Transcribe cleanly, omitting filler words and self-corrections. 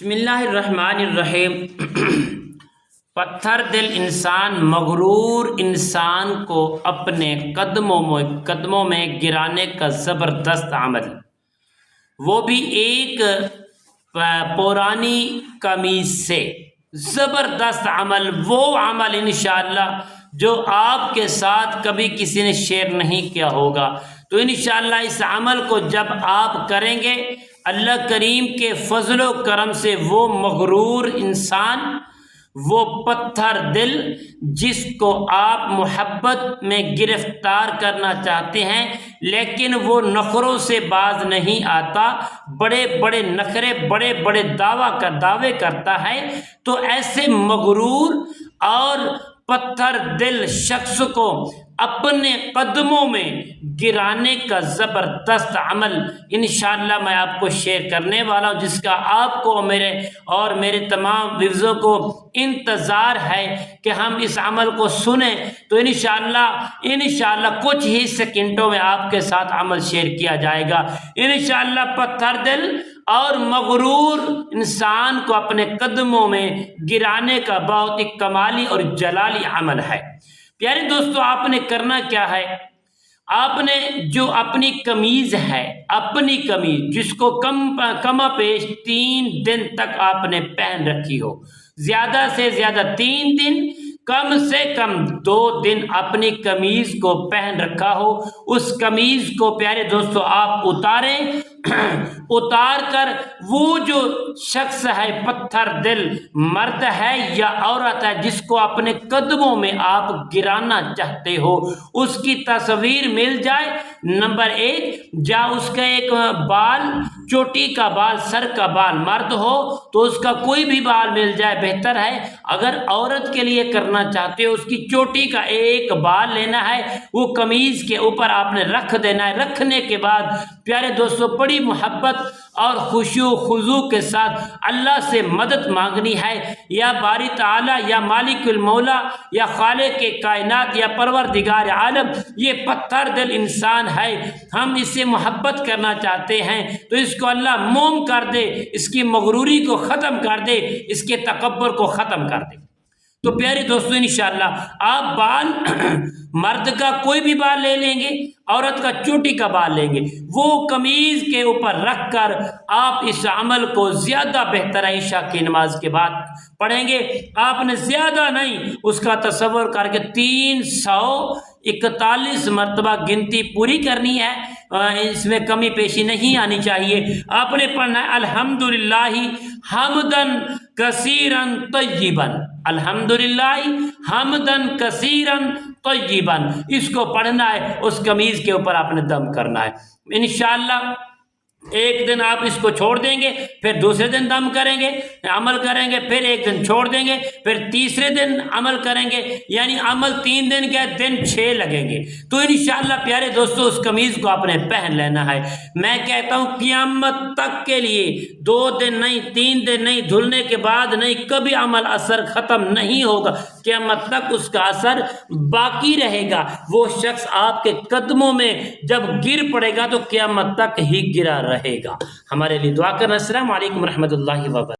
بسم اللہ الرحمن الرحیم۔ پتھر دل انسان مغرور انسان کو اپنے قدموں میں گرانے کا زبردست عمل، وہ بھی ایک پرانی قمیص سے۔ زبردست عمل، وہ عمل انشاءاللہ جو آپ کے ساتھ کبھی کسی نے شیئر نہیں کیا ہوگا۔ تو انشاءاللہ اس عمل کو جب آپ کریں گے، اللہ کریم کے فضل و کرم سے وہ مغرور انسان، وہ پتھر دل جس کو آپ محبت میں گرفتار کرنا چاہتے ہیں لیکن وہ نخروں سے باز نہیں آتا، بڑے بڑے نخرے، بڑے بڑے دعوے کرتا ہے، تو ایسے مغرور اور پتھر دل شخص کو اپنے قدموں میں گرانے کا زبردست عمل انشاءاللہ میں آپ کو شیئر کرنے والا ہوں، جس کا آپ کو میرے تمام ویوزوں کو انتظار ہے کہ ہم اس عمل کو سنیں۔ تو انشاءاللہ کچھ ہی سیکنڈوں میں آپ کے ساتھ عمل شیئر کیا جائے گا۔ انشاءاللہ پتھر دل اور مغرور انسان کو اپنے قدموں میں گرانے کا بہت ہی کمالی اور جلالی عمل ہے۔ پیارے دوستو، آپ نے کرنا کیا ہے؟ آپ نے جو اپنی قمیض ہے، اپنی قمیض جس کو کم پیش 3 دن تک آپ نے پہن رکھی ہو، زیادہ سے زیادہ 3 دن، کم سے کم 2 دن اپنی قمیض کو پہن رکھا ہو، اس قمیض کو پیارے دوستو آپ اتاریں۔ اتار کر وہ جو شخص ہے، پتھر دل مرد ہے یا عورت ہے، جس کو اپنے قدموں میں آپ گرانا چاہتے ہو، اس کی تصویر مل جائے۔ نمبر 1، اس کا ایک بال، چوٹی کا بال، سر کا بال مرد ہو تو اس کا کوئی بھی بال مل جائے بہتر ہے۔ اگر عورت کے لیے کرنا چاہتے ہو، اس کی چوٹی کا ایک بال لینا ہے، وہ قمیض کے اوپر آپ نے رکھ دینا ہے۔ رکھنے کے بعد پیارے دوستو بڑی محبت اور خشوع و خضوع کے ساتھ اللہ سے مدد مانگنی ہے، یا باری تعالی، یا مالک المولا، یا خالق کائنات، یا پروردگار عالم، یہ پتھر دل انسان ہے، ہم اس سے محبت کرنا چاہتے ہیں، تو اس کو اللہ موم کر دے، اس کی مغروری کو ختم کر دے، اس کے تکبر کو ختم کر دے۔ تو پیارے دوستو انشاءاللہ آپ بال مرد کا کوئی بھی بال لے لیں گے، عورت کا چوٹی کا بال لیں گے، وہ قمیض کے اوپر رکھ کر آپ اس عمل کو زیادہ بہتر عشاء کی نماز کے بعد پڑھیں گے۔ آپ نے زیادہ نہیں، اس کا تصور کر کے 341 مرتبہ گنتی پوری کرنی ہے، اس میں کمی پیشی نہیں آنی چاہیے۔ آپ نے پڑھنا ہے الحمدللہ حمدن کثیرن طیبن، الحمدللہ حمدن کثیرن طیبن، اس کو پڑھنا ہے، اس قمیض کے اوپر آپ نے دم کرنا ہے۔ انشاءاللہ ایک دن آپ اس کو چھوڑ دیں گے، پھر دوسرے دن دم کریں گے، عمل کریں گے، پھر ایک دن چھوڑ دیں گے، پھر تیسرے دن عمل کریں گے، یعنی عمل 3 دن کے دن 6 لگیں گے۔ تو انشاءاللہ پیارے دوستو اس قمیض کو آپ نے پہن لینا ہے۔ میں کہتا ہوں قیامت تک کے لیے 2 دن نہیں، 3 دن نہیں، دھلنے کے بعد نہیں، کبھی عمل اثر ختم نہیں ہوگا، قیامت تک اس کا اثر باقی رہے گا۔ وہ شخص آپ کے قدموں میں جب گر پڑے گا تو قیامت تک ہی گرا رہے گا۔ ہمارے لیے دعا کرنا۔ السلام علیکم ورحمۃ اللہ وبرکاتہ۔